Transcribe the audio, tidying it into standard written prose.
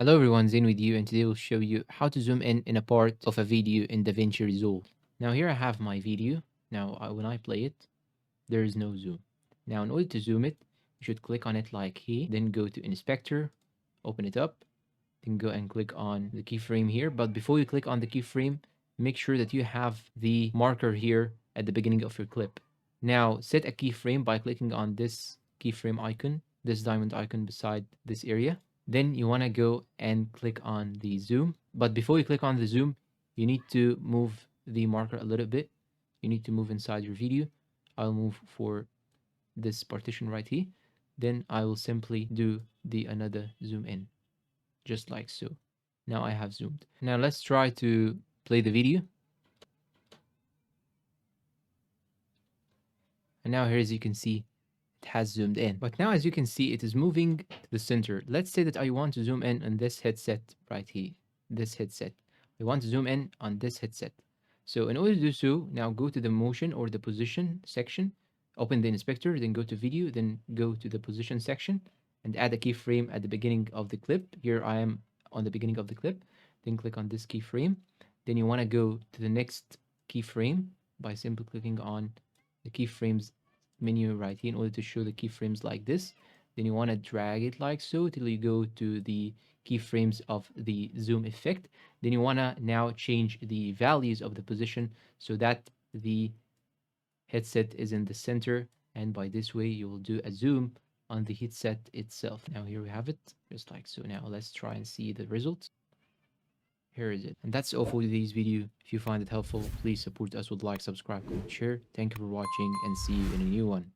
Hello everyone, Zain with you, and today we'll show you how to zoom in a part of a video in DaVinci Resolve. Now here I have my video. Now when I play it, there is no zoom. Now in order to zoom it, you should click on it like here, then go to Inspector, open it up, then go and click on the keyframe here. But before you click on the keyframe, make sure that you have the marker here at the beginning of your clip. Now set a keyframe by clicking on this keyframe icon, this diamond icon beside this area. Then you want to go and click on the zoom. But before you click on the zoom, you need to move the marker a little bit. You need to move inside your video. I'll move for this partition right here. Then I will simply do the another zoom in, just like so. Now I have zoomed. Now let's try to play the video. And now here, as you can see, it has zoomed in. But now as you can see, it is moving to the center. Let's say that I want to zoom in on this headset right here, this headset. I want to zoom in on this headset. So in order to do so, now go to the motion or the position section, open the inspector, then go to video, then go to the position section and add a keyframe at the beginning of the clip. Here I am on the beginning of the clip. Then click on this keyframe. Then you want to go to the next keyframe by simply clicking on the keyframes menu right here in order to show the keyframes like this. Then you want to drag it like so till you go to the keyframes of the zoom effect. Then you want to now change the values of the position so that the headset is in the center, and by this way you will do a zoom on the headset itself. Now here we have it, just like so. Now let's try and see the results. Here is it. And that's all for today's video. If you find it helpful, please support us with like, subscribe, comment, share. Thank you for watching and see you in a new one.